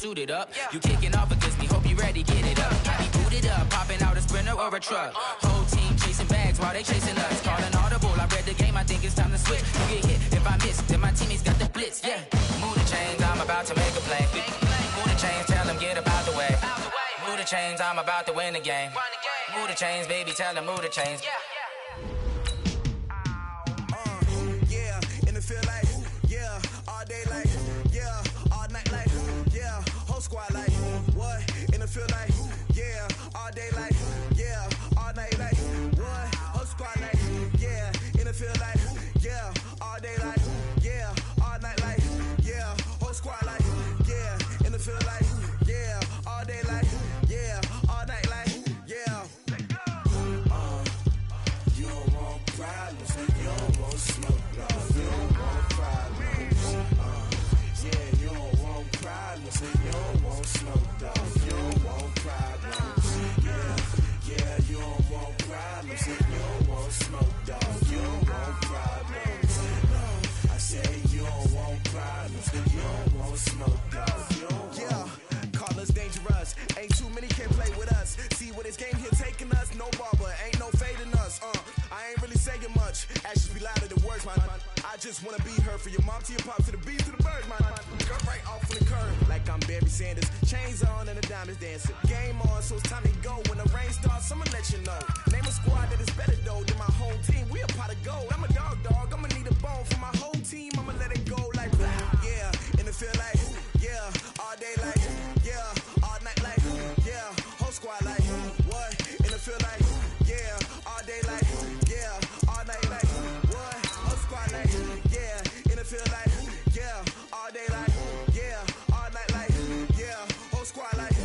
suited up. You kicking off against me, hope you ready, get it up. Get me booted up, popping out a Sprinter or a truck. Whole team chasing bags while they chasing us. Calling audible, I read the game, I think it's time to switch. You get hit, if I miss, then my teammates got the blitz, yeah. Move the chains, I'm about to make a play. Move the chains, tell them get about the way. Move the chains, I'm about to win the game. Move the chains, baby, tell them move the chains. In the field like, all day like, all night like, whole squad like, what? In the field like, all day like, all night like, what? Whole squad like, in the field like, all day like, all night like, whole squad like, in the field like, all day like, all night like, you don't want problems, you don't want smoke, you don't want problems, you don't want problems, you don't want smoke, you don't want problems, you don't want problems, you don't want smoke, you don't want problems, I say you don't want problems, you don't want smoke, you don't want. Call us dangerous, ain't too many can play with us, see what this game here taking us, no barber, ain't no fading us, I ain't really saying much, actions be louder than words, man. I just wanna be heard, for your mom to your pop, to the beat, to the birds, man. Go right off on the curb, like I'm Barry Sanders. Chains on and the diamonds dancing. Game on, so it's time to go. When the rain starts, I'ma let you know. Name a squad that is better though than my home team. We a pot of gold. I'm a dog, I'ma need a bone for my whole team. I'ma let it go like, in the field like, all day like, all night like, whole squad like, what? In the field like, all day like, all night like, what? Whole squad like, in the field like, all day like, all night like, whole squad like,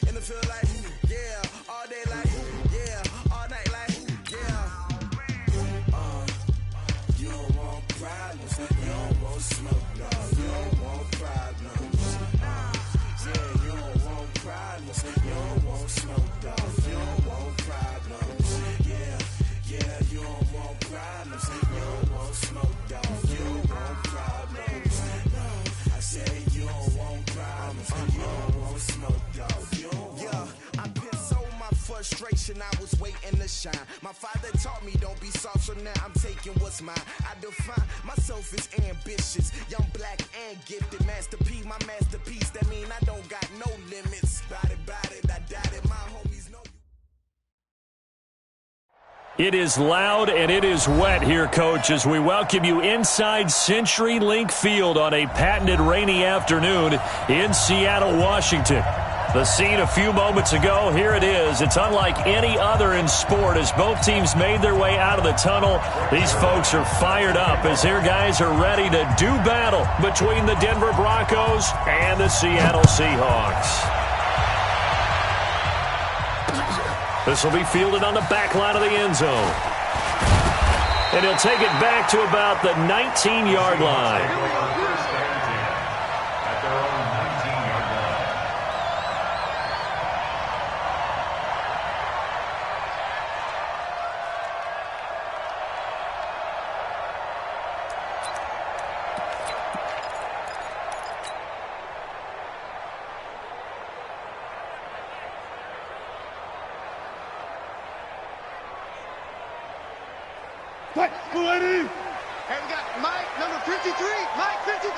in the field like, all day like, all night like, you don't want problems, you don't want smoke, you don't want problems, you don't want problems, you don't want smoke, you don't want problems, you don't want problems, you don't want smoke, you don't want problems, I say you don't want problems, you don't want smoke, you don't want. I pissed so my frustration, I was waiting to shine. My father taught me don't be soft, so now I'm taking what's mine. I define myself as ambitious, young, black, and gifted. Masterpiece, my masterpiece, that mean I don't got no limits. Bout it, I doubt it, my homies know. It is loud and it is wet here, Coach, as we welcome you inside CenturyLink Field on a patented rainy afternoon in Seattle, Washington. The scene a few moments ago, here it is. It's unlike any other in sport as both teams made their way out of the tunnel. These folks are fired up as their guys are ready to do battle between the Denver Broncos and the Seattle Seahawks. This will be fielded on the back line of the end zone. And he'll take it back to about the 19-yard line. And we got Mike, number 53. Mike, 53.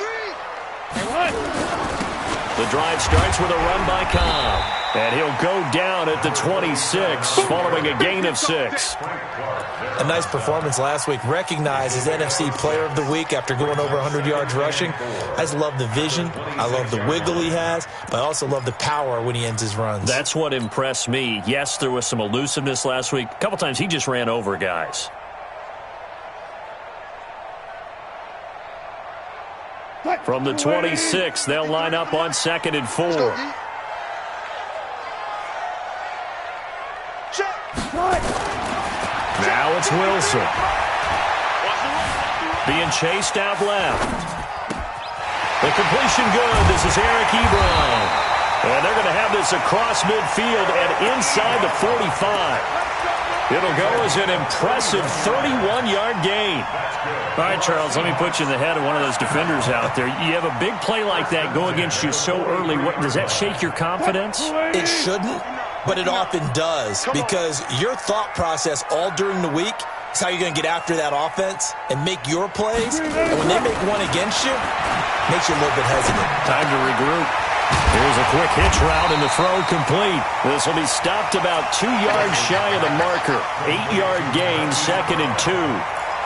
Hey, what? The drive starts with a run by Cobb. And he'll go down at the 26, following a gain of 6. A nice performance last week. Recognized as NFC Player of the Week after going over 100 yards rushing. I just love the vision. I love the wiggle he has. But I also love the power when he ends his runs. That's what impressed me. Yes, there was some elusiveness last week. A couple times he just ran over guys. From the 26, they'll line up on 2nd and 4. Now it's Wilson. Being chased out left. The completion good. This is Eric Ebron. And they're going to have this across midfield and inside the 45. It'll go as an impressive 31-yard gain. All right, Charles, let me put you in the head of one of those defenders out there. You have a big play like that go against you so early. Does that shake your confidence? It shouldn't, but it often does, because your thought process all during the week is how you're going to get after that offense and make your plays. And when they make one against you, it makes you a little bit hesitant. Time to regroup. Here's a quick hitch route and the throw complete. This will be stopped about 2 yards shy of the marker. 8-yard gain, 2nd and 2.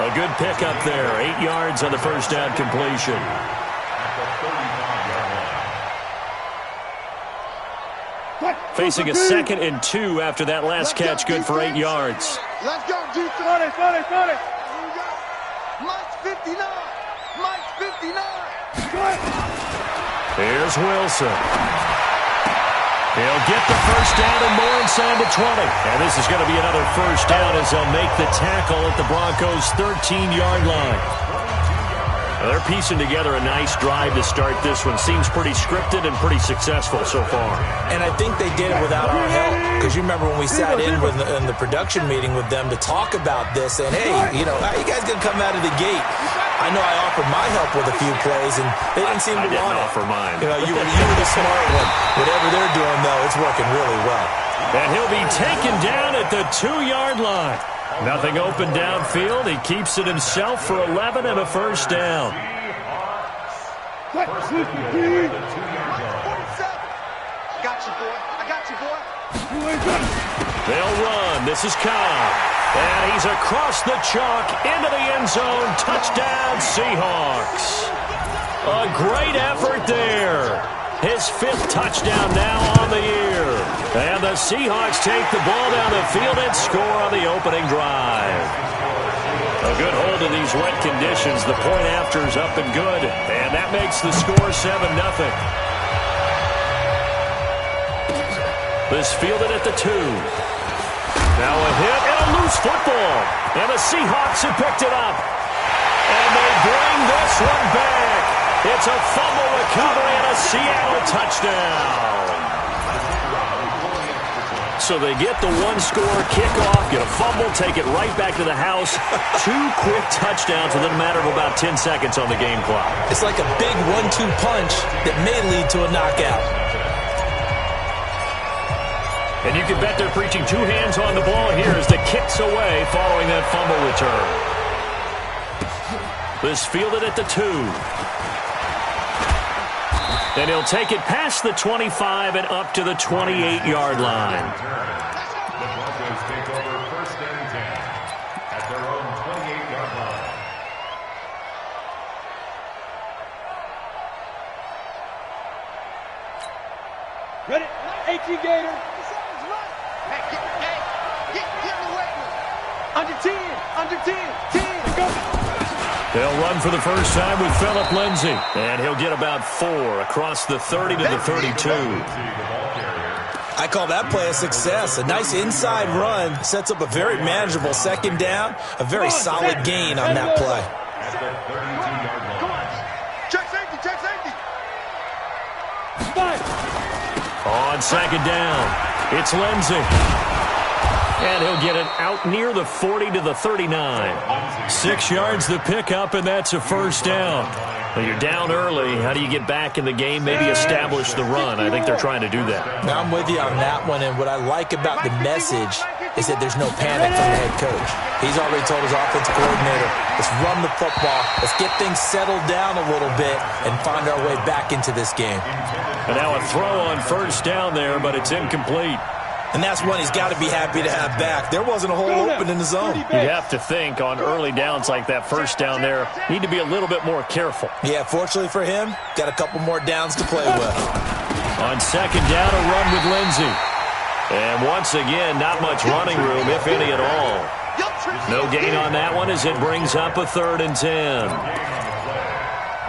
A good pickup there. 8 yards on the first down completion. Facing a 2nd and 2 after that last catch. Good for 8 yards. Let's go, defense. Got it. Mike's 59. Mike's 59. Here's Wilson. He'll get the first down and more inside the 20. And this is going to be another first down as they'll make the tackle at the Broncos' 13-yard line. They're piecing together a nice drive to start this one. Seems pretty scripted and pretty successful so far. And I think they did it without our help. Because you remember when we sat in the production meeting with them to talk about this, saying, hey, how you guys going to come out of the gate? I know I offered my help with a few plays, and they didn't seem to want it. I didn't offer mine. You were the smart one. Whatever they're doing, though, it's working really well. And he'll be taken down at the 2-yard line. Nothing open downfield. He keeps it himself for 11 and a first down. I got you, boy. They'll run. This is Cobb. And he's across the chalk into the end zone. Touchdown, Seahawks. A great effort there. His 5th touchdown now on the year. And the Seahawks take the ball down the field and score on the opening drive. A good hold in these wet conditions. The point after is up and good. And that makes the score 7-0. This fielded at the 2. Now a hit and a loose football. And the Seahawks have picked it up. And they bring this one back. It's a fumble recovery and a Seattle touchdown. So they get the one-score kickoff, get a fumble, take it right back to the house. 2 quick touchdowns within a matter of about 10 seconds on the game clock. It's like a big 1-2 punch that may lead to a knockout. And you can bet they're preaching 2 hands on the ball here as the kick's away following that fumble return. This fielded at the 2. And he'll take it past the 25 and up to the 28-yard line. The Broncos take over 1st and 10 at their own 28-yard line. Ready? AT Gator. Hey, get in the way. Under 10. Go. They'll run for the first time with Phillip Lindsay. And he'll get about 4 across the 30 to the 32. I call that play a success. A nice inside run sets up a very manageable 2nd down. A very solid gain on that play. Come on. Check safety. On 2nd down, it's Lindsay. And he'll get it out near the 40 to the 39. 6 yards the pickup, and that's a first down. Well, you're down early. How do you get back in the game, maybe establish the run? I think they're trying to do that. Now, I'm with you on that one, and what I like about the message is that there's no panic from the head coach. He's already told his offensive coordinator, let's run the football, let's get things settled down a little bit and find our way back into this game. And now a throw on first down there, but it's incomplete. And that's one he's got to be happy to have back. There wasn't a hole open in the zone. You'd have to think on early downs like that first down there, need to be a little bit more careful. Yeah, fortunately for him, got a couple more downs to play with. On 2nd down, a run with Lindsay. And once again, not much running room, if any at all. No gain on that one as it brings up a 3rd and 10.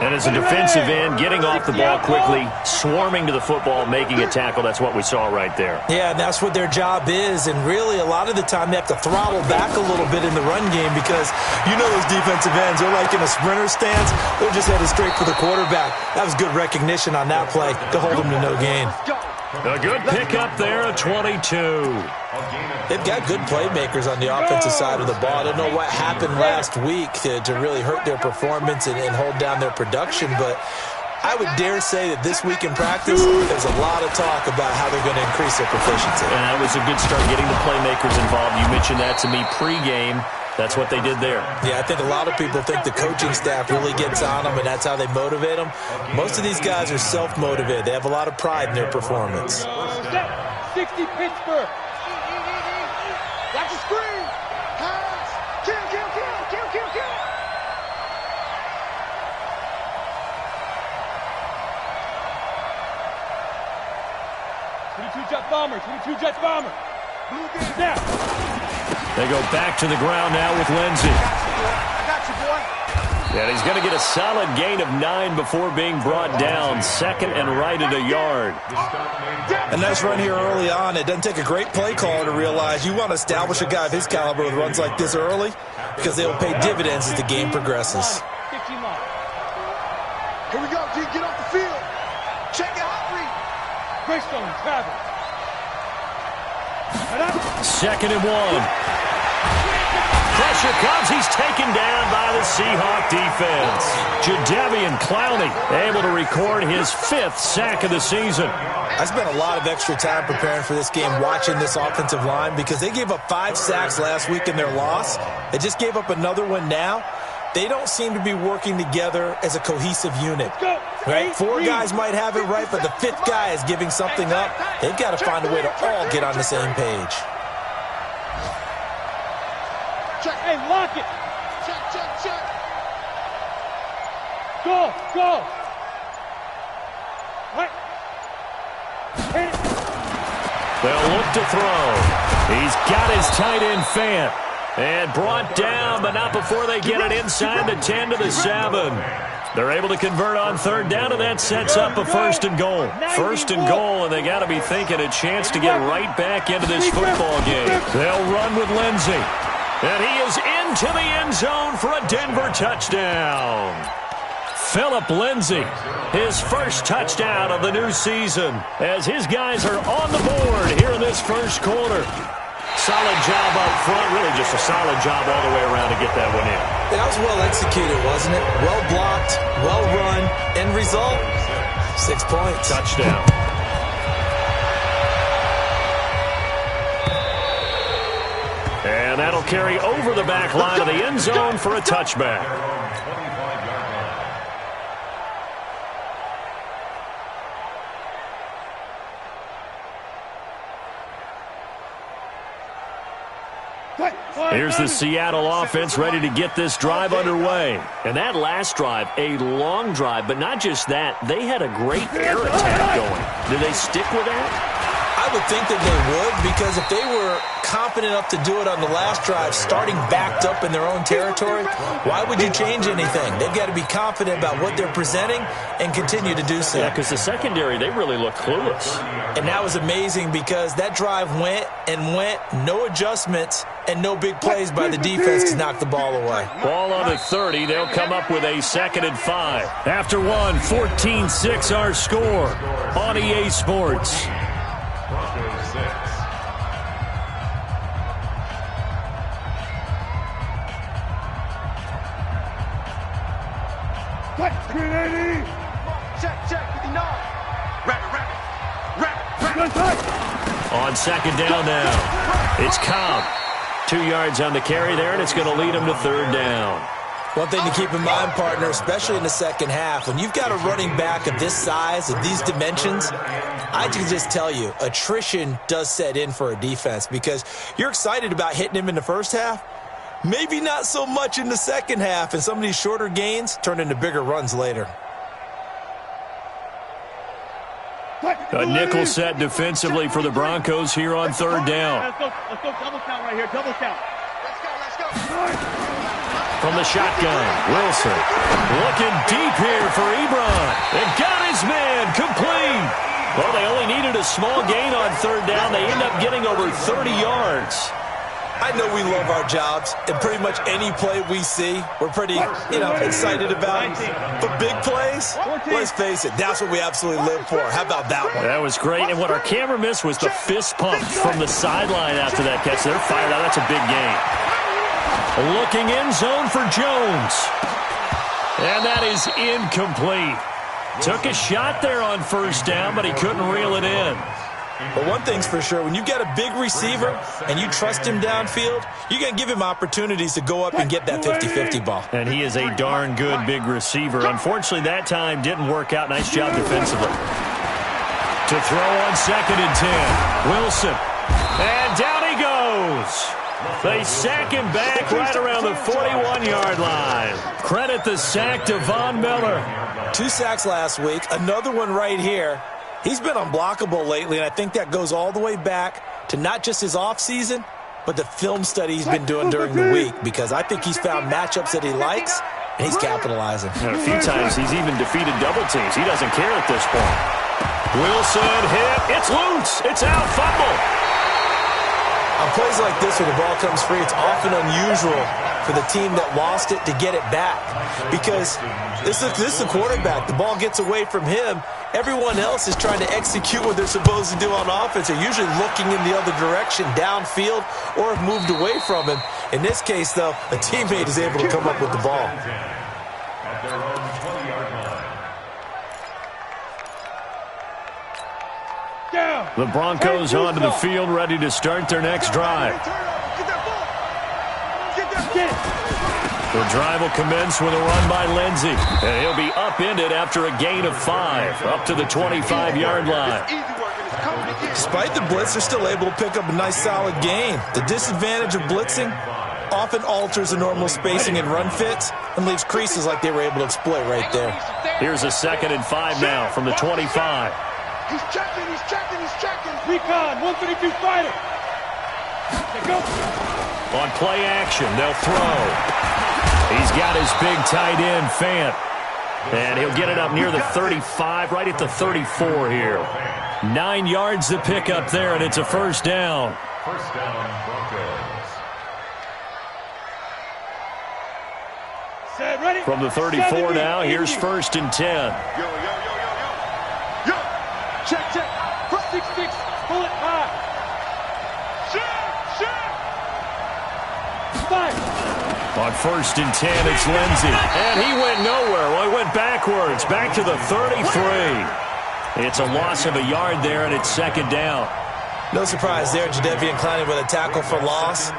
And as a defensive end, getting off the ball quickly, swarming to the football, making a tackle, that's what we saw right there. Yeah, and that's what their job is. And really, a lot of the time, they have to throttle back a little bit in the run game because you know those defensive ends, they're like in a sprinter stance. They're just headed straight for the quarterback. That was good recognition on that play to hold them to no gain. A good pickup there at 22. They've got good playmakers on the offensive side of the ball. I don't know what happened last week to really hurt their performance and hold down their production, but I would dare say that this week in practice, there's a lot of talk about how they're going to increase their proficiency. And that was a good start getting the playmakers involved. You mentioned that to me pregame. That's what they did there. Yeah, I think a lot of people think the coaching staff really gets on them, and that's how they motivate them. Most of these guys are self-motivated. They have a lot of pride in their performance. 60 Pittsburgh. Watch the screen. Pass. Kill, kill, kill, kill, kill, kill. Jet bomber, 22 Jet bomber. Now. They go back to the ground now with Lindsey. I got you, boy. And he's going to get a solid gain of 9 before being brought down. Second and right at a yard. A nice run here early on. It doesn't take a great play caller to realize you want to establish a guy of his caliber with runs like this early because they'll pay dividends as the game progresses. Here we go, G. Get off the field. Check it out, read. Greystone, travel. Second and 1. Pressure comes. He's taken down by the Seahawk defense. Jadeveon Clowney able to record his 5th sack of the season. I spent a lot of extra time preparing for this game watching this offensive line because they gave up 5 sacks last week in their loss. They just gave up another one now. They don't seem to be working together as a cohesive unit. Right? 4 guys might have it right, but the 5th guy is giving something up. They've got to find a way to all get on the same page. Check, hey, lock it. Check, check, check. Go, go. Right. Hit it. They'll look to throw. He's got his tight end Fant. And brought down, but not before they get it inside the 10 to the 7. They're able to convert on 3rd down, and that sets up a 1st and goal. 1st and goal, and they got to be thinking a chance to get right back into this football game. They'll run with Lindsey. And he is into the end zone for a Denver touchdown. Phillip Lindsay, his first touchdown of the new season, as his guys are on the board here in this first quarter. Solid job up front, really just a solid job all the way around to get that one in. That was well executed, wasn't it? Well blocked, well run. End result, 6 points. Touchdown. And that'll carry over the back line of the end zone for a touchback. Here's the Seattle offense ready to get this drive underway. And that last drive, a long drive, but not just that. They had a great air attack going. Did they stick with that? I would think that they would, because if they were confident enough to do it on the last drive, starting backed up in their own territory, why would you change anything? They've got to be confident about what they're presenting and continue to do so. Yeah, because the secondary, they really looked clueless. And that was amazing because that drive went and went, no adjustments, and no big plays by the defense to knock the ball away. Ball on the 30. They'll come up with a 2nd and 5. After one, 14-6 our score on EA Sports. Broncos 6. Check, check, 59. On 2nd down now, it's Cobb. 2 yards on the carry there, and it's going to lead him to 3rd down. One thing to keep in mind, partner, especially in the second half, when you've got a running back of this size, of these dimensions, I can just tell you, attrition does set in for a defense because you're excited about hitting him in the first half. Maybe not so much in the second half, and some of these shorter gains turn into bigger runs later. A nickel set defensively for the Broncos here on 3rd down. Let's go double count right here, double count. Let's go. From the shotgun, Wilson looking deep here for Ebron. And got his man complete. Well, they only needed a small gain on 3rd down. They end up getting over 30 yards. I know we love our jobs, and pretty much any play we see, we're pretty, excited about. But big plays, let's face it, that's what we absolutely live for. How about that one? That was great, and what our camera missed was the fist pump from the sideline after that catch. They're fired out. That's a big gain. Looking end zone for Jones. And that is incomplete. Took a shot there on first down, but he couldn't reel it in. But one thing's for sure, when you get a big receiver and you trust him downfield, you're going to give him opportunities to go up and get that 50-50 ball. And he is a darn good big receiver. Unfortunately, that time didn't work out. Nice job defensively. To throw on 2nd and 10. Wilson. And down he goes. They sack him back right around the 41-yard line. Credit the sack to Von Miller. 2 sacks last week, another one right here. He's been unblockable lately, and I think that goes all the way back to not just his offseason, but the film study he's been doing during the week, because I think he's found matchups that he likes, and he's capitalizing. And a few times he's even defeated double teams. He doesn't care at this point. Wilson hit. It's loose. It's out. Fumble. On plays like this where the ball comes free, it's often unusual for the team that lost it to get it back, because this is the quarterback. The ball gets away from him. Everyone else is trying to execute what they're supposed to do on offense. They're usually looking in the other direction, downfield, or have moved away from him. In this case, though, a teammate is able to come up with the ball. At their own 20-yard line. The Broncos onto the field, ready to start their next drive. The drive will commence with a run by Lindsey. And he'll be upended after a gain of 5, up to the 25-yard line. Despite the blitz, they're still able to pick up a nice, solid gain. The disadvantage of blitzing often alters the normal spacing and run fits and leaves creases like they were able to exploit right there. Here's a 2nd and 5 now from the 25. He's checking. Recon, 132 fighter. Go. On play action, they'll throw. He's got his big tight end, Fant. And he'll get it up near the 35, right at the 34 here. 9 yards to pick up there, and it's a first down. First down, Broncos. Set, ready. From the 34 now, here's 1st and 10. Yo. Check. Front 6-6. Pull it high. Shit. 5. On 1st and 10, it's Lindsey. And he went nowhere. Well, he went backwards, back to the 33. It's a loss of a yard there, and it's 2nd down. No surprise there, Jadeveon Clowney with a tackle for loss.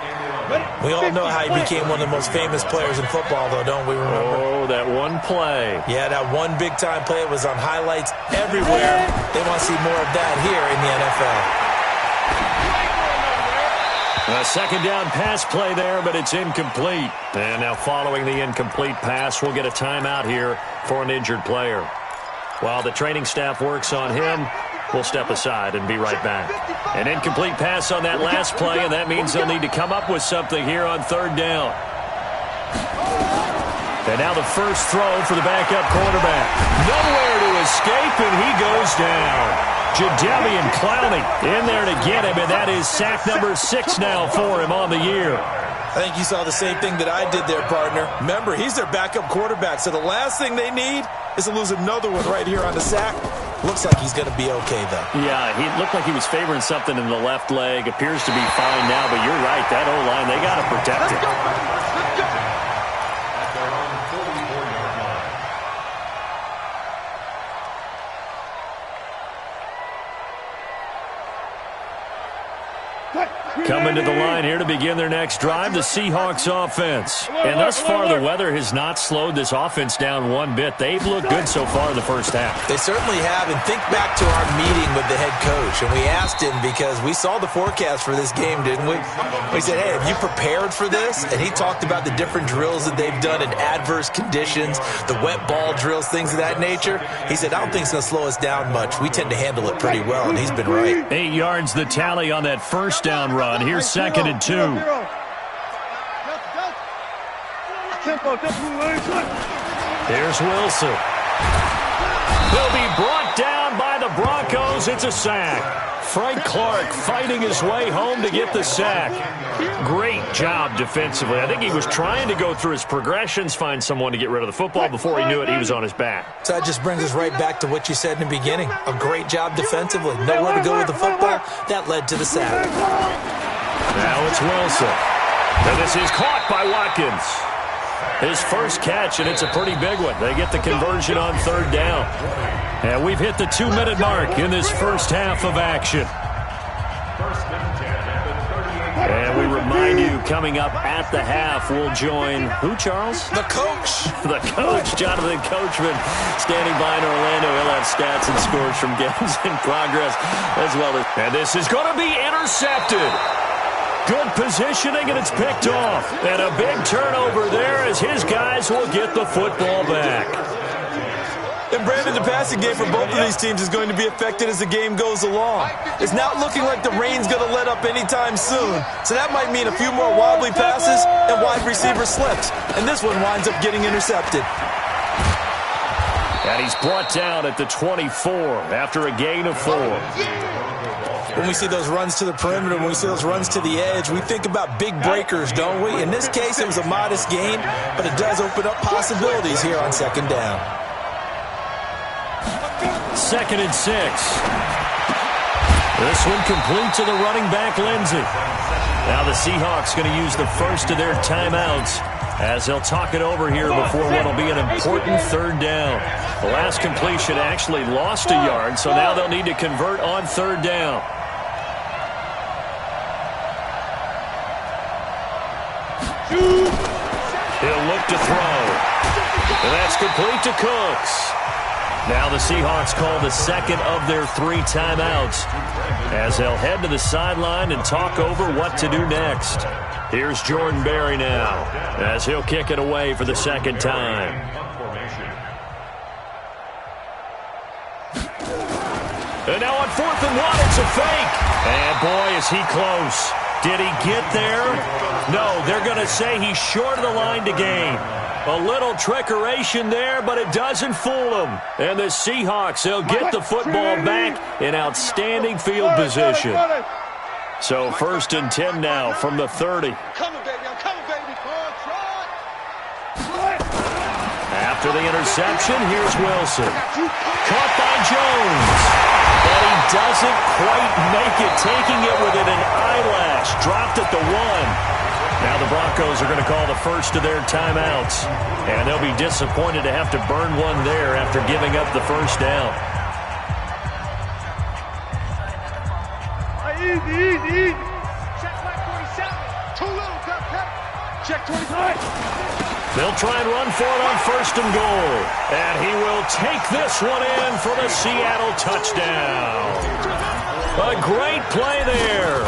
We all know how he became one of the most famous players in football, though, don't we remember? Oh, that one play. Yeah, that one big-time play was on highlights everywhere. They want to see more of that here in the NFL. A 2nd down pass play there, but it's incomplete. And now following the incomplete pass, we'll get a timeout here for an injured player. While the training staff works on him, we'll step aside and be right back. An incomplete pass on that last play, and that means they'll need to come up with something here on 3rd down. And now the first throw for the backup quarterback. Nowhere to escape, and he goes down. Jadeveon Clowney in there to get him, and that is sack number 6 now for him on the year. I think you saw the same thing that I did there, partner. Remember, he's their backup quarterback, so the last thing they need is to lose another one right here on the sack. Looks like he's going to be okay, though. Yeah, he looked like he was favoring something in the left leg. Appears to be fine now, but you're right. That O-line, they got to protect it. Let's go. At their own 44-yard line. Coming to the line here to begin their next drive, the Seahawks offense. And thus far, the weather has not slowed this offense down one bit. They've looked good so far in the first half. They certainly have, and think back to our meeting with the head coach, and we asked him because we saw the forecast for this game, didn't we? We said, hey, have you prepared for this? And he talked about the different drills that they've done in adverse conditions, the wet ball drills, things of that nature. He said, I don't think it's going to slow us down much. We tend to handle it pretty well, and he's been right. 8 yards the tally on that first down run. Here's 2nd and 2. Here's Wilson. He'll be brought down by the Broncos. It's It's a sack. Frank Clark fighting his way home to get the sack. Great job defensively. I think he was trying to go through his progressions, find someone to get rid of the football. Before he knew it, he was on his back. So that just brings us right back to what you said in the beginning. A great job defensively. Nowhere to go with the football. That led to the sack. Now it's Wilson. And this is caught by Watkins. His first catch, and it's a pretty big one. They get the conversion on third down. And we've hit the 2-minute mark in this first half of action. And we remind you, coming up at the half, we'll join who, Charles? The coach. The coach, Jonathan Coachman, standing by in Orlando. He'll have stats and scores from games in progress as well as. And this is going to be intercepted. Good positioning, and it's picked off. And a big turnover there as his guys will get the football back. And Brandon, the passing game for both of these teams is going to be affected as the game goes along. It's not looking like the rain's going to let up anytime soon. So that might mean a few more wobbly passes and wide receiver slips. And this one winds up getting intercepted. And he's brought down at the 24 after a gain of 4. When we see those runs to the perimeter, when we see those runs to the edge, we think about big breakers, don't we? In this case, it was a modest gain, but it does open up possibilities here on second down. 2nd and 6. This one complete to the running back, Lindsey. Now the Seahawks going to use the first of their timeouts as they'll talk it over here before what will be an important third down. The last completion actually lost a yard, so now they'll need to convert on third down. He'll look to throw. And that's complete to Cooks. Now the Seahawks call the second of their 3 timeouts as they'll head to the sideline and talk over what to do next. Here's Jordan Berry now as he'll kick it away for the second time. And now on 4th and 1, it's a fake. And boy, is he close. Did he get there? No, they're going to say he's short of the line to gain. A little trickeration there, but it doesn't fool them. And the Seahawks, they'll get the football back in outstanding field position. So 1st and 10 now from the 30. Coming, baby. I'm coming, baby. After the interception, here's Wilson. Caught by Jones. But he doesn't quite make it, taking it within an eyelash. Dropped at the 1. Now the Broncos are going to call the first of their timeouts. And they'll be disappointed to have to burn one there after giving up the first down. Easy. Check back 47. Too little, Pep. Check 25. They'll try and run for it on 1st and goal. And he will take this one in for the Seattle touchdown. A great play there.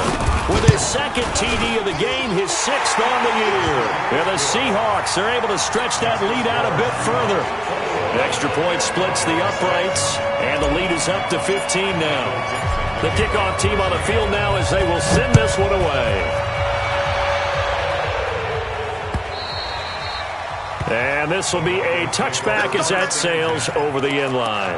With his 2nd TD of the game, his 6th on the year. And the Seahawks are able to stretch that lead out a bit further. The extra point splits the uprights, and the lead is up to 15 now. The kickoff team on the field now as they will send this one away. And this will be a touchback as that sails over the end line.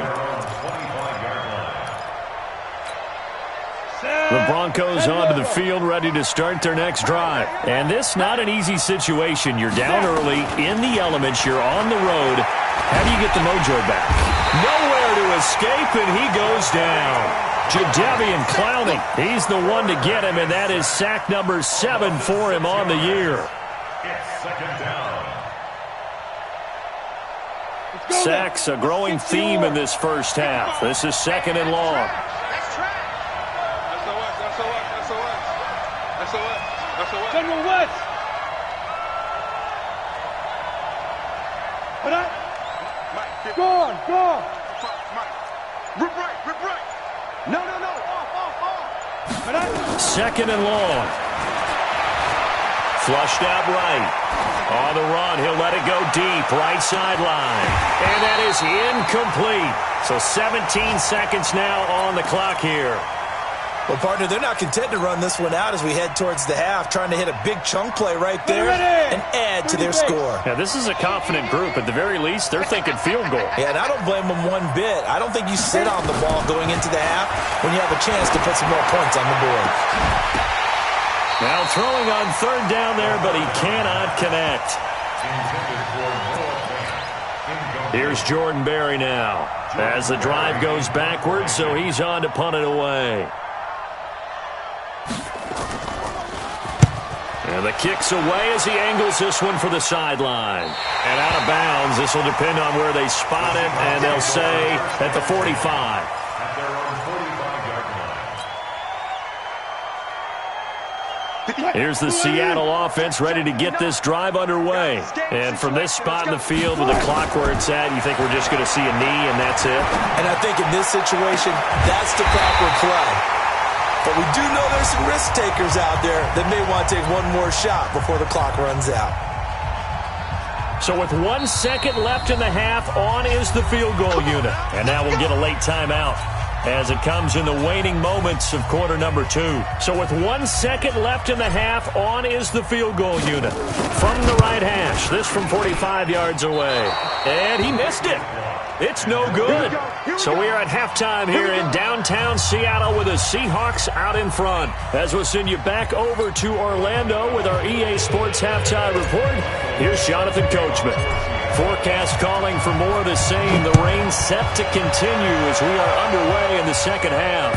The Broncos onto the field, ready to start their next drive. And this not an easy situation. You're down early, in the elements, you're on the road. How do you get the mojo back? Nowhere to escape, and he goes down. Jadeveon Clowney, he's the one to get him, and that is sack number 7 for him on the year. It's 2nd down. Sacks, a growing theme in this first half. This is 2nd and long. General West. Go on. Rip right. No. Off. 2nd and long. Flushed out right. On the run, he'll let it go deep, right sideline. And that is incomplete. So 17 seconds now on the clock here. Well, partner, they're not content to run this one out as we head towards the half, trying to hit a big chunk play right there and add to their score. Yeah, this is a confident group. At the very least, they're thinking field goal. Yeah, and I don't blame them one bit. I don't think you sit on the ball going into the half when you have a chance to put some more points on the board. Now throwing on third down there, but he cannot connect. Here's Jordan Berry now as the drive goes backwards, so he's on to punt it away. And the kick's away as he angles this one for the sideline. And out of bounds. This will depend on where they spot it, and they'll say at the 45. Here's the Seattle offense ready to get this drive underway. And from this spot in the field with the clock where it's at, you think we're just going to see a knee and that's it? And I think in this situation, that's the proper play. But we do know there's some risk takers out there that may want to take one more shot before the clock runs out. So with 1 second left in the half, on is the field goal unit. And now we'll get a late timeout as it comes in the waning moments of quarter number 2. So with 1 second left in the half, on is the field goal unit. From the right hash, this from 45 yards away. And he missed it. It's no good. So we are at halftime here in downtown Seattle with the Seahawks out in front. As we'll send you back over to Orlando with our EA Sports Halftime Report, here's Jonathan Coachman. Forecast calling for more of the same. The rain set to continue as we are underway in the second half.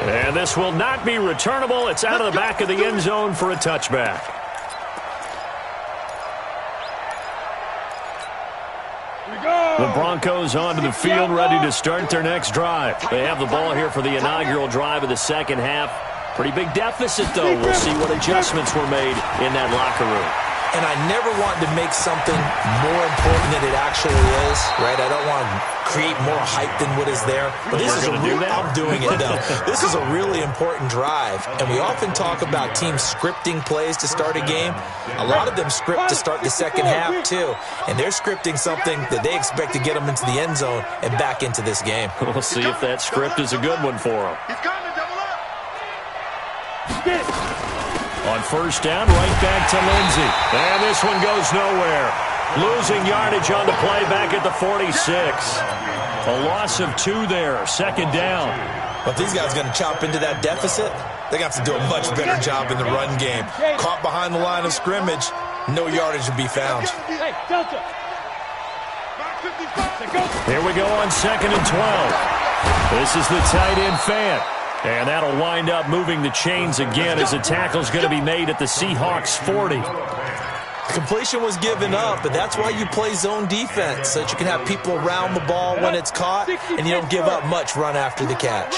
And this will not be returnable. It's out of the back of the end zone for a touchback. The Broncos onto the field ready to start their next drive. They have the ball here for the inaugural drive of the second half. Pretty big deficit, though. We'll see what adjustments were made in that locker room. And I never want to make something more important than it actually is, right? I don't want to create more hype than what is there. But this is I'm doing it, though. This is a really important drive. And we often talk about teams scripting plays to start a game. A lot of them script to start the second half, too. And they're scripting something that they expect to get them into the end zone and back into this game. We'll see if that script is a good one for them. He's coming to double up. On first down, right back to Lindsey. And this one goes nowhere. Losing yardage on the play back at the 46. A loss of 2 there, second down. But these guys are going to chop into that deficit. They're going to have to do a much better job in the run game. Caught behind the line of scrimmage, no yardage to be found. Hey, Delta. Here we go on 2nd and 12. This is the tight end fan. And that'll wind up moving the chains again as the tackle's going to be made at the Seahawks 40. The completion was given up, but that's why you play zone defense, so that you can have people around the ball when it's caught, and you don't give up much run after the catch.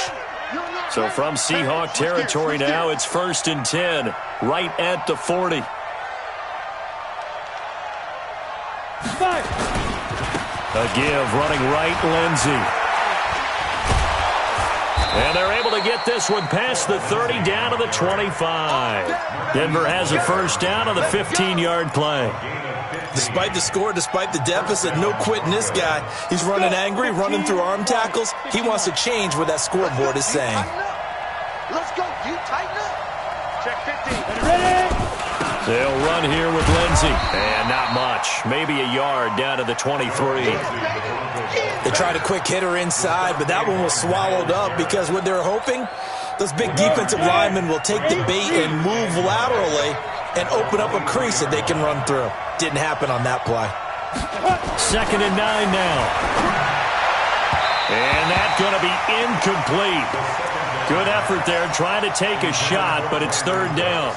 So from Seahawk territory now, it's 1st and 10, right at the 40. A give, running right, Lindsey. And they're able to get this one past the 30 down to the 25. Denver has a first down on the 15-yard play. Despite the score, despite the deficit, no quitting this guy. He's running angry, running through arm tackles. He wants to change what that scoreboard is saying. Let's go. You tighten up. Check 15. Ready? They'll run here with Lindsey. And not much. Maybe a yard down to the 23. They tried a quick hitter inside, but that one was swallowed up because what they're hoping, those big defensive linemen will take the bait and move laterally and open up a crease that they can run through. Didn't happen on that play. 2nd and 9 now. And that's going to be incomplete. Good effort there, trying to take a shot, but it's 3rd down.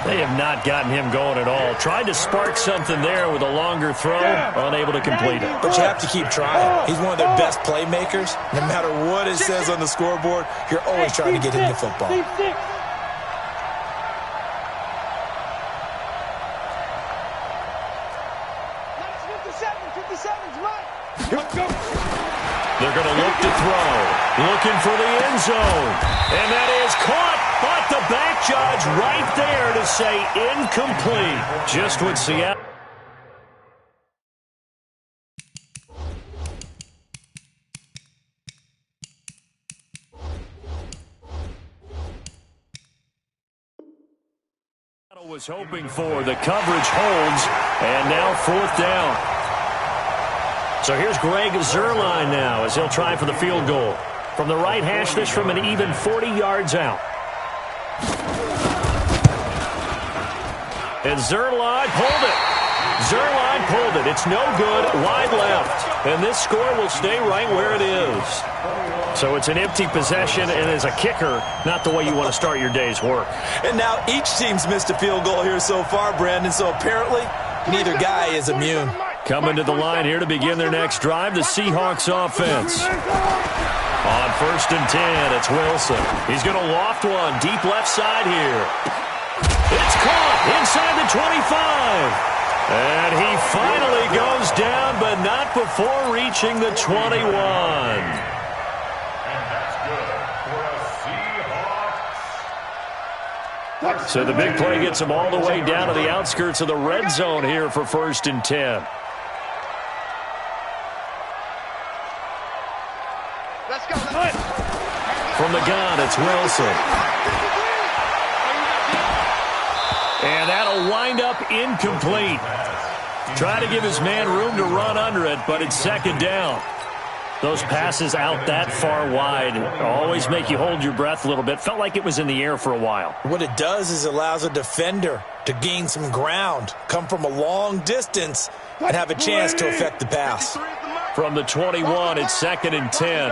They have not gotten him going at all. Tried to spark something there with a longer throw, unable to complete it. But you have to keep trying. He's one of their best playmakers. No matter what it says on the scoreboard, you're always trying to get him the football. 57's mine. They're going to look to throw. Looking for the end zone. And that is caught. But the back judge right there to say incomplete. Just what Seattle. Was hoping for. The coverage holds, and now 4th down. So here's Greg Zuerlein now as he'll try for the field goal. From the right hash, this from an even 40 yards out. And Zuerlein pulled it. Zuerlein pulled it. It's no good. Wide left. And this score will stay right where it is. So it's an empty possession, and as a kicker, not the way you want to start your day's work. And now each team's missed a field goal here so far, Brandon, so apparently neither guy is immune. Coming to the line here to begin their next drive, the Seahawks offense. On 1st and 10, it's Wilson. He's going to loft one deep left side here. It's caught inside the 25. And he finally goes down, but not before reaching the 21. So the big play gets him all the way down to the outskirts of the red zone here for 1st and 10. Let's go. From the gun, it's Wilson. And that'll wind up incomplete. Try to give his man room to run under it, but it's 2nd down. Those passes out that far wide always make you hold your breath a little bit. Felt like it was in the air for a while. What it does is it allows a defender to gain some ground, come from a long distance, and have a chance to affect the pass. From the 21, it's 2nd and 10.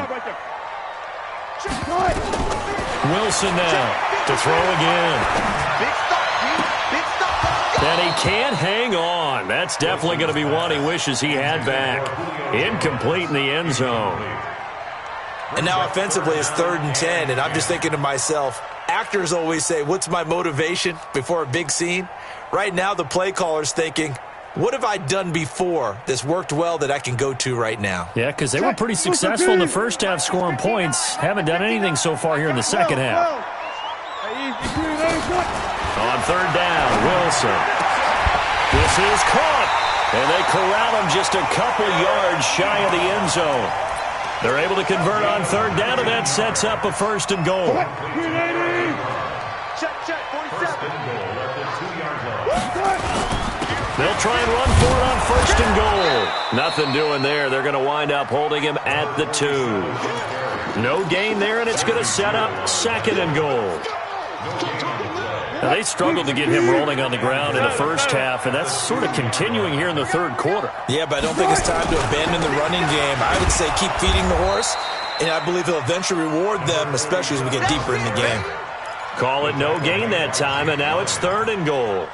Wilson now to throw again. And he can't hang on. That's definitely going to be one he wishes he had back. Incomplete in the end zone. And now offensively it's 3rd and 10, and I'm just thinking to myself, actors always say, what's my motivation before a big scene? Right now the play caller's thinking, what have I done before that's worked well that I can go to right now? Yeah, because they were pretty successful in the first half scoring points. Haven't done anything so far here in the second half. On 3rd down, Wilson. This is caught. And they corral him just a couple yards shy of the end zone. They're able to convert on 3rd down, and that sets up a 1st and goal. Check, 47. They'll try and run for it on 1st and goal. Nothing doing there. They're going to wind up holding him at the 2. No gain there, and it's going to set up 2nd and goal. Now, they struggled to get him rolling on the ground in the first half, and that's sort of continuing here in the 3rd quarter. Yeah, but I don't think it's time to abandon the running game. I would say keep feeding the horse, and I believe he'll eventually reward them, especially as we get deeper in the game. Call it no gain that time, and now it's 3rd and goal.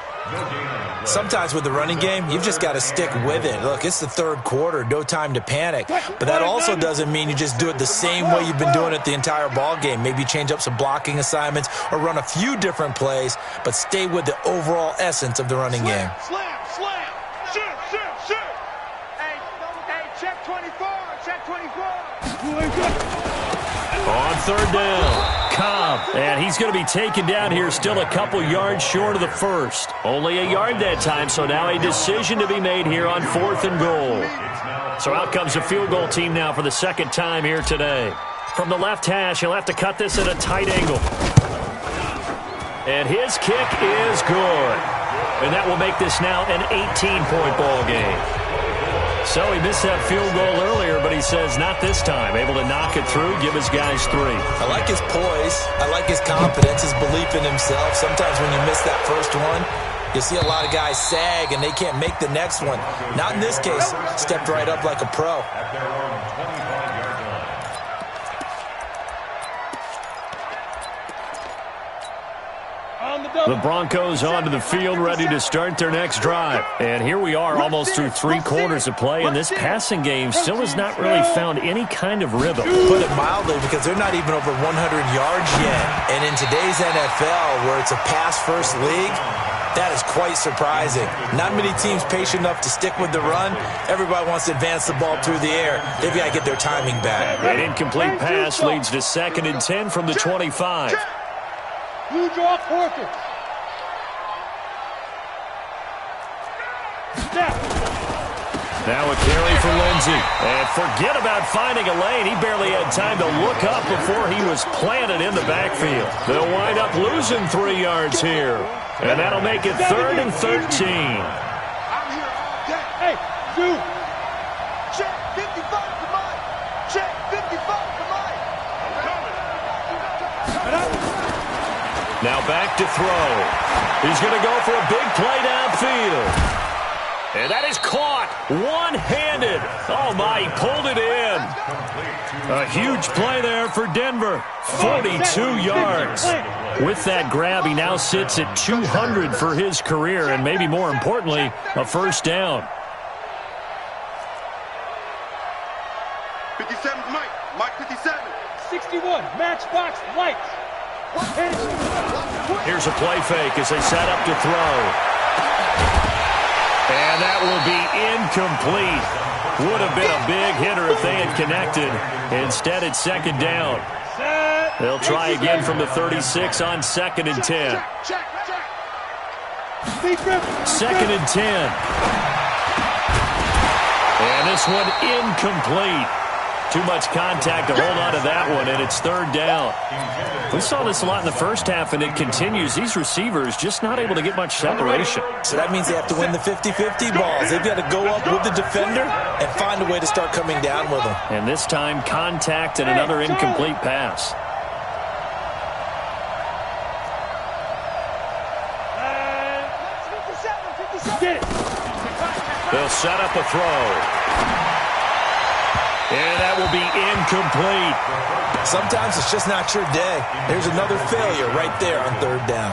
Sometimes with the running game, you've just got to stick with it. Look, it's the 3rd quarter, no time to panic. But that also doesn't mean you just do it the same way you've been doing it the entire ball game. Maybe change up some blocking assignments or run a few different plays, but stay with the overall essence of the running game. Slam. Shoot. Hey, check 24. On 3rd down, Cobb. And he's going to be taken down here still a couple yards short of the 1st. Only a yard that time, so now a decision to be made here on 4th and goal. So out comes the field goal team now for the 2nd time here today. From the left hash, he'll have to cut this at a tight angle. And his kick is good. And that will make this now an 18-point ball game. So he missed that field goal earlier, but he says not this time. Able to knock it through, give his guys 3. I like his poise. I like his confidence, his belief in himself. Sometimes when you miss that first one, you see a lot of guys sag and they can't make the next one. Not in this case. Stepped right up like a pro. The Broncos onto the field, ready to start their next drive. And here we are, almost through 3 quarters of play, and this passing game still has not really found any kind of rhythm. Put it mildly, because they're not even over 100 yards yet. And in today's NFL, where it's a pass-first league, that is quite surprising. Not many teams patient enough to stick with the run. Everybody wants to advance the ball through the air. They've got to get their timing back. An incomplete pass leads to 2nd and 10 from the 25. Blue draw Porkins. Step. Now a carry for Lindsey. And forget about finding a lane. He barely had time to look up before he was planted in the backfield. They'll wind up losing 3 yards here. And that'll make it 3rd and 13. I'm here all day. Hey, dude. Check 55 for mine. Check 55 for mine. Now back to throw. He's going to go for a big play downfield. And that is caught one-handed. Oh, my, he pulled it in. A huge play there for Denver. 42 yards. With that grab, he now sits at 200 for his career, and maybe more importantly, a first down. 57 Mike. Mike 57. 61. Matchbox lights. Here's a play fake as they set up to throw. And that will be incomplete. Would have been a big hitter if they had connected. Instead, it's 2nd down. They'll try again from the 36 on 2nd and 10. 2nd and 10. And this one incomplete. Too much contact to hold on to that one, and it's 3rd down. We saw this a lot in the first half, and it continues. These receivers just not able to get much separation. So that means they have to win the 50-50 balls. They've got to go up with the defender and find a way to start coming down with them. And this time, contact and another incomplete pass. They'll set up a throw. And that will be incomplete. Sometimes it's just not your day. There's another failure right there on 3rd down.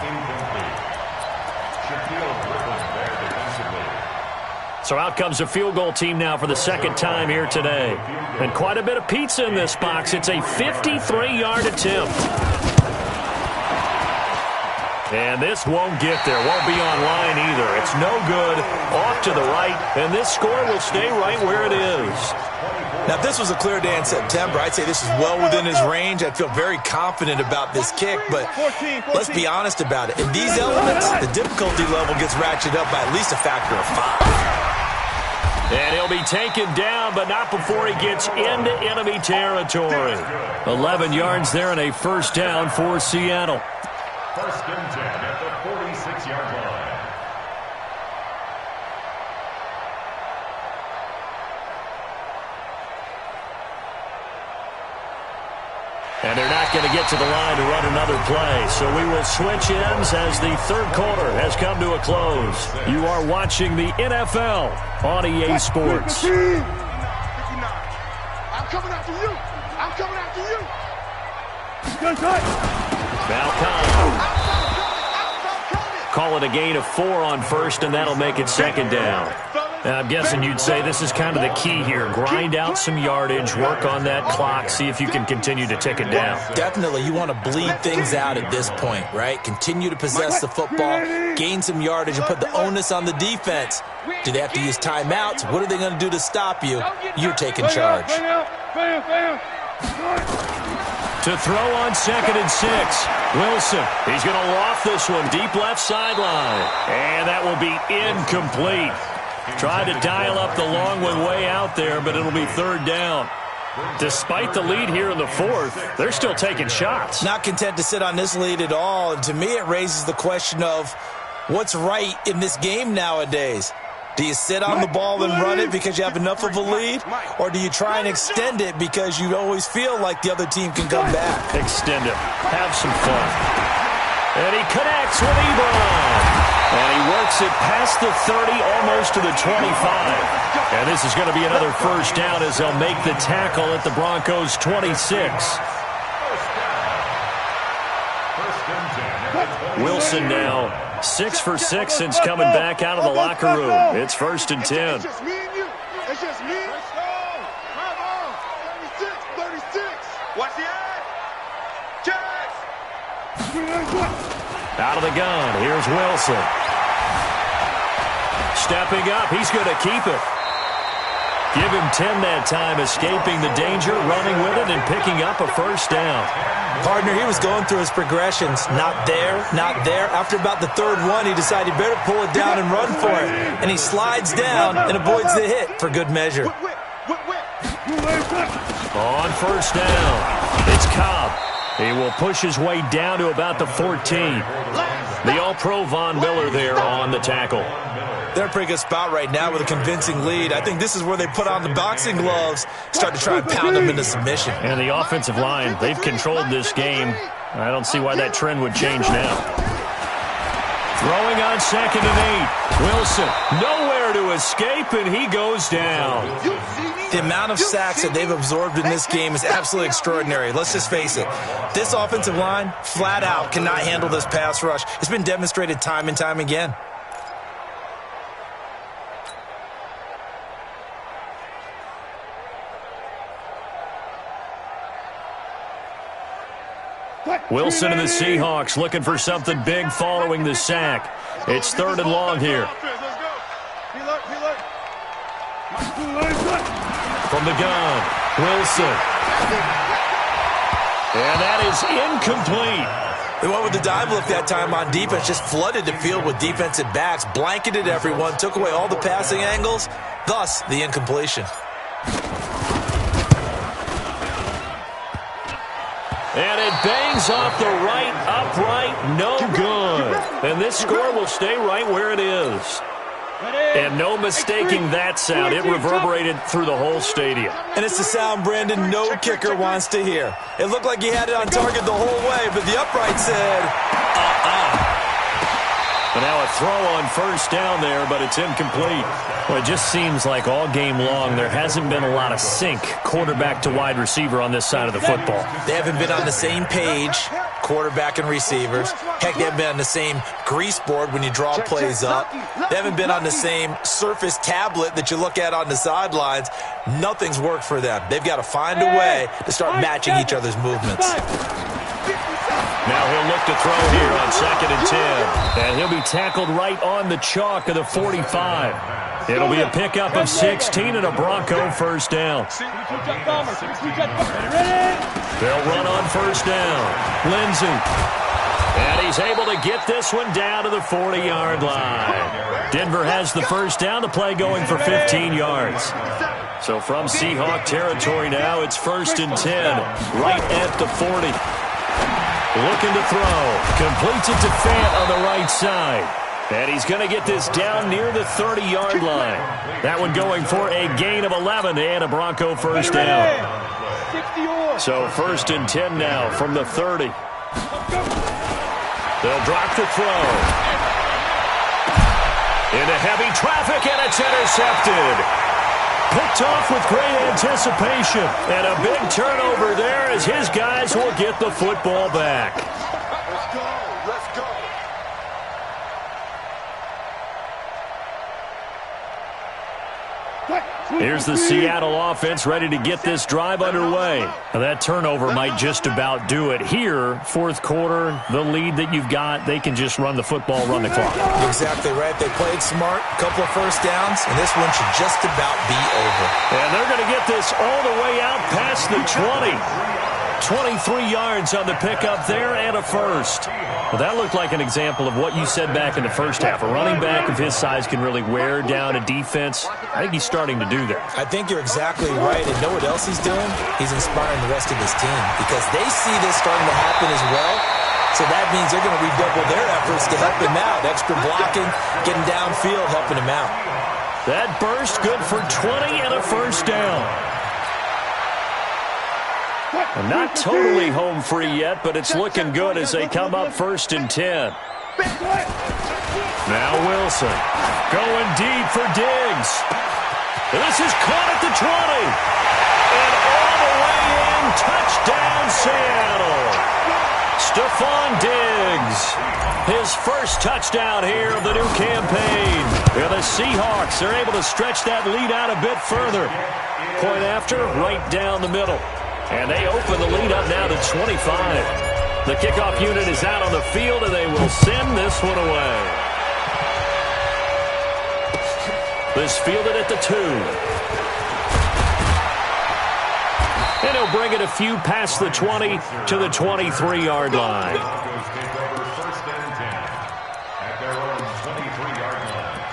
So out comes a field goal team now for the 2nd time here today. And quite a bit of pizza in this box. It's a 53-yard attempt. And this won't get there. Won't be online either. It's no good. Off to the right. And this score will stay right where it is. Now, if this was a clear day in September, I'd say this is well within his range. I'd feel very confident about this kick, but let's be honest about it. In these elements, the difficulty level gets ratcheted up by at least a factor of 5. And he'll be taken down, but not before he gets into enemy territory. 11 yards there and a first down for Seattle. 1st and 10 at the 46-yard line. And they're not going to get to the line to run another play. So we will switch ends as the 3rd quarter has come to a close. You are watching the NFL on EA Sports. 59. I'm coming after you. I'm coming after you. Malcolm. Call it a gain of 4 on 1st, and that'll make it 2nd down. Now, I'm guessing you'd say this is kind of the key here. Grind out some yardage, work on that clock, see if you can continue to tick it down. Definitely, you want to bleed things out at this point, right? Continue to possess the football, gain some yardage, and put the onus on the defense. Do they have to use timeouts? What are they going to do to stop you? You're taking charge. To throw on 2nd and 6. Wilson, he's going to loft this one deep left sideline. And that will be incomplete. Tried to dial up the long one way out there, but it'll be 3rd down. Despite the lead here in the 4th, they're still taking shots. Not content to sit on this lead at all. And to me, it raises the question of what's right in this game nowadays. Do you sit on the ball and run it because you have enough of a lead? Or do you try and extend it because you always feel like the other team can come back? Extend it. Have some fun. And he connects with Ebron. And he works it past the 30, almost to the 25. And this is going to be another first down as they'll make the tackle at the Broncos' 26. Wilson now 6 for 6 since coming back out of the locker room. It's 1st and 10. It's just me and you. It's just me. Let's go. Come on. 36. Watch the eye. Jacks. Out of the gun. Here's Wilson. Stepping up. He's going to keep it. Give him 10 that time, escaping the danger, running with it, and picking up a first down. Partner, he was going through his progressions. Not there, not there. After about the third one, he decided he better pull it down and run for it. And he slides down and avoids the hit for good measure. On first down, it's Cobb. He will push his way down to about the 14. The All-Pro Von Miller there on the tackle. They're in a pretty good spot right now with a convincing lead. I think this is where they put on the boxing gloves, start to try and pound them into submission. And the offensive line, they've controlled this game. I don't see why that trend would change now. Throwing on 2nd and 8. Wilson, nowhere to escape, and he goes down. The amount of sacks that they've absorbed in this game is absolutely extraordinary. Let's just face it. This offensive line, flat out, cannot handle this pass rush. It's been demonstrated time and time again. Wilson and the Seahawks looking for something big following the sack. It's 3rd and long here. From the gun, Wilson. And that is incomplete. They went with the dive look that time on defense, just flooded the field with defensive backs, blanketed everyone, took away all the passing angles, thus the incompletion. And it bangs off the right upright, no good. And this score will stay right where it is. And no mistaking that sound. It reverberated through the whole stadium. And it's the sound Brandon no kicker wants to hear. It looked like he had it on target the whole way, but the upright said, And now a throw on first down there, but it's incomplete. Well, it just seems like all game long there hasn't been a lot of sync quarterback to wide receiver on this side of the football. They haven't been on the same page, quarterback and receivers. Heck, they haven't been on the same grease board when you draw plays up. They haven't been on the same Surface tablet that you look at on the sidelines. Nothing's worked for them. They've got to find a way to start matching each other's movements. Now he'll look to throw here on 2nd and 10. And he'll be tackled right on the chalk of the 45. It'll be a pickup of 16 and a Bronco first down. They'll run on first down. Lindsey. And he's able to get this one down to the 40-yard line. Denver has the first down. The play going for 15 yards. So from Seahawk territory now, it's 1st and 10. Right at the 40. Looking to throw. Completes it to Fant on the right side. And he's going to get this down near the 30-yard line. That one going for a gain of 11 and a Bronco first down. So 1st and 10 now from the 30. They'll drop the throw. Into heavy traffic, and it's intercepted. Picked off with great anticipation. And a big turnover there as his guys will get the football back. Let's go. Here's the Seattle offense ready to get this drive underway. Now that turnover might just about do it. Here, 4th quarter, the lead that you've got, they can just run the football, run the clock. Exactly right. They played smart, a couple of first downs, and this one should just about be over. And they're going to get this all the way out past the 20. 23 yards on the pickup there and a first. Well, that looked like an example of what you said back in the first half. A running back of his size can really wear down a defense. I think he's starting to do that. I think you're exactly right. And know what else he's doing? He's inspiring the rest of his team because they see this starting to happen as well. So that means they're going to redouble their efforts to help him out. Extra blocking, getting downfield, helping him out. That burst good for 20 and a first down. And not totally home free yet, but it's looking good as they come up 1st and 10. Now Wilson going deep for Diggs. And this is caught at the 20. And all the way in, touchdown Seattle. Stephon Diggs, his first touchdown here of the new campaign. And the Seahawks are able to stretch that lead out a bit further. Point after, right down the middle. And they open the lead up now to 25. The kickoff unit is out on the field, and they will send this one away. This fielded at the 2. And he'll bring it a few past the 20 to the 23-yard line. Broncos take over 1st and 10 at their own 23-yard line.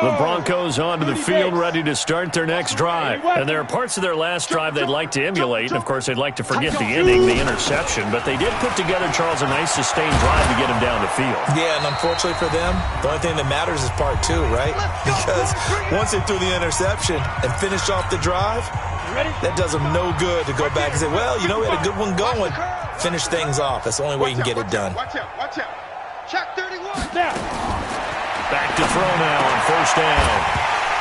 The Broncos onto the field, ready to start their next drive. And there are parts of their last drive they'd like to emulate. And, of course, they'd like to forget the ending, the interception. But they did put together, Charles, a nice sustained drive to get him down the field. Yeah, and unfortunately for them, the only thing that matters is part 2, right? Because once they threw the interception and finished off the drive, that does them no good to go back and say, well, you know, we had a good one going. Finish things off. That's the only way you can get it done. Watch out, watch out. Check 31. Now. Back to throw now on 1st down.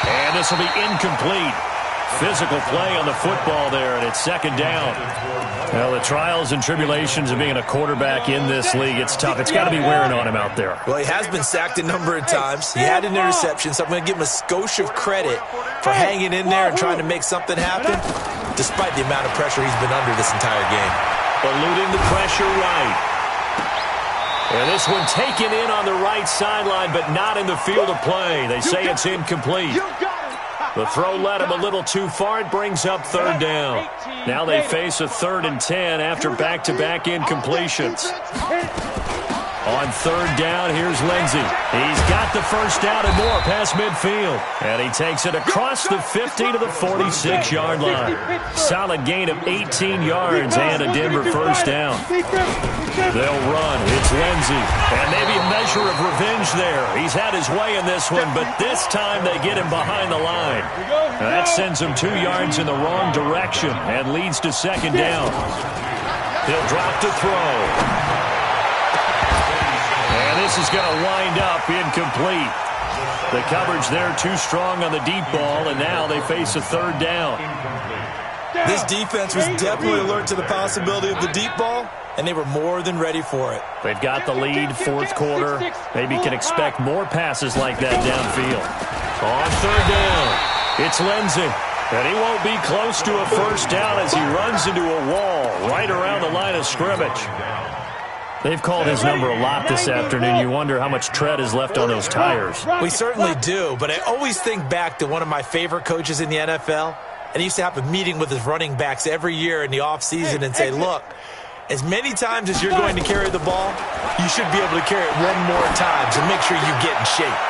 And this will be incomplete. Physical play on the football there, and it's 2nd down. Well, the trials and tribulations of being a quarterback in this league, it's tough. It's got to be wearing on him out there. Well, he has been sacked a number of times. He had an interception, so I'm going to give him a skosh of credit for hanging in there and trying to make something happen, despite the amount of pressure he's been under this entire game. Eluding the pressure right. And this one taken in on the right sideline, but not in the field of play. They say it's incomplete. The throw led him a little too far. It brings up 3rd down. Now they face a 3rd and 10 after back-to-back incompletions. On 3rd down, here's Lindsey. He's got the 1st down and more past midfield. And he takes it across the 50 to the 46-yard line. Solid gain of 18 yards and a Denver 1st down. They'll run. It's Lindsey. And maybe a measure of revenge there. He's had his way in this one, but this time they get him behind the line. Now that sends him 2 yards in the wrong direction and leads to 2nd down. He'll drop to throw. And this is going to wind up incomplete. The coverage there too strong on the deep ball, and now they face a 3rd down. This defense was definitely alert to the possibility of the deep ball, and they were more than ready for it. They've got the lead, 4th quarter. Maybe can expect more passes like that downfield. On 3rd down, it's Lindsey. And he won't be close to a 1st down as he runs into a wall right around the line of scrimmage. They've called his number a lot this afternoon. You wonder how much tread is left on those tires. We certainly do, but I always think back to one of my favorite coaches in the NFL, and he used to have a meeting with his running backs every year in the offseason and say, look, as many times as you're going to carry the ball, you should be able to carry it one more time, so make sure you get in shape.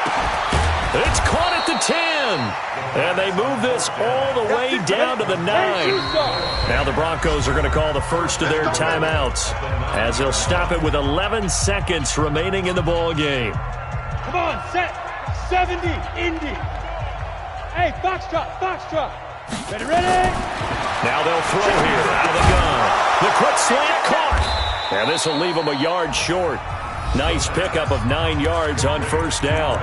It's caught at the 10. And they move this all the way down to the 9. Now the Broncos are going to call the first of their timeouts as they'll stop it with 11 seconds remaining in the ball game. Come on, set. 70, Indy. Hey, foxtrot. Ready? Now they'll throw here out of the gun. The quick slant caught. And this will leave them a yard short. Nice pickup of 9 yards on 1st down.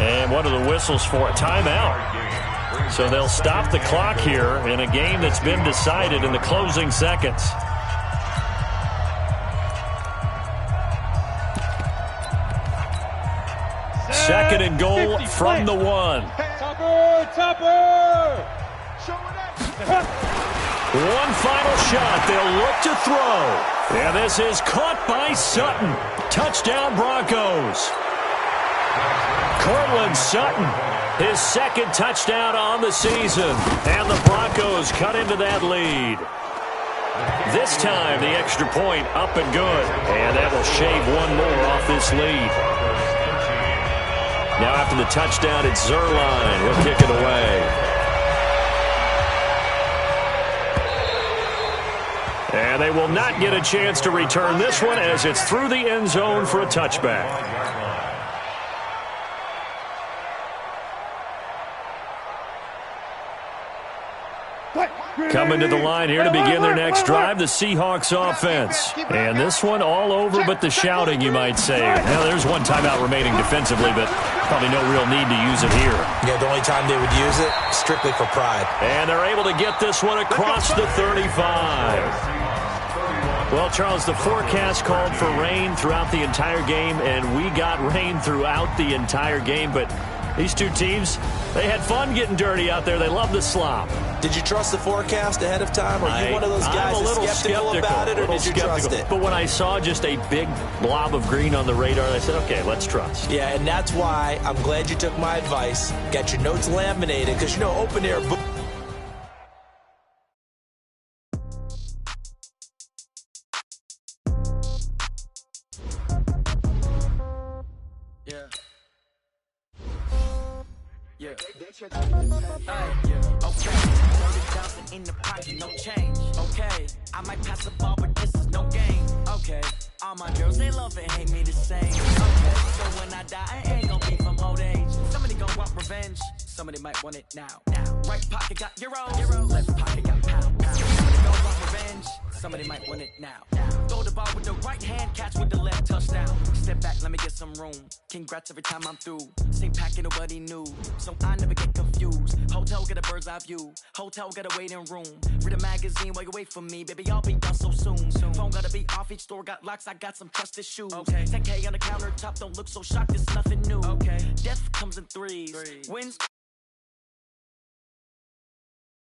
And what are the whistles for? A timeout. So they'll stop the clock here in a game that's been decided in the closing seconds. Second and goal from the 1. Topper. One final shot. They'll look to throw. And this is caught by Sutton. Touchdown Broncos. Cortland Sutton, his 2nd touchdown on the season. And the Broncos cut into that lead. This time the extra point up and good. And that will shave one more off this lead. Now after the touchdown, it's Zerline. He'll kick it away. And they will not get a chance to return this one as it's through the end zone for a touchback. Coming to the line here to begin their next drive, the Seahawks offense. And this one all over but the shouting, you might say. Now, there's one timeout remaining defensively, but probably no real need to use it here. Yeah, the only time they would use it, strictly for pride. And they're able to get this one across the 35. Well, Charles, the forecast called for rain throughout the entire game, and we got rain throughout the entire game, but these two teams, they had fun getting dirty out there. They love the slop. Did you trust the forecast ahead of time? Or are you one of those guys that's skeptical about it, or did you trust it? But when I saw just a big blob of green on the radar, I said, okay, let's trust. Yeah, and that's why I'm glad you took my advice. Got your notes laminated, because, you know, open air Yeah. Yeah. Yeah. Okay. $30,000 in the pocket, no change. Okay. I might pass the ball, but this is no game. Okay. All my girls, they love and hate me the same. Okay. So when I die, I ain't gonna be from old age. Somebody gon' want revenge. Somebody might want it now. Right pocket got euro. Left pocket got pound. Somebody gon' want revenge. Somebody might want it now. Throw the ball with the right hand, catch with the left, touchdown. Step back, let me get some room. Congrats every time I'm through. Same packet, nobody knew, so I never get confused. Hotel get a bird's eye view. Hotel got a waiting room. Read a magazine while you wait for me, baby. I'll be done so soon. Phone gotta be off. Each store got locks. I got some trusted shoes. Okay. 10K on the countertop. Don't look so shocked. It's nothing new. Okay. Death comes in threes. Wins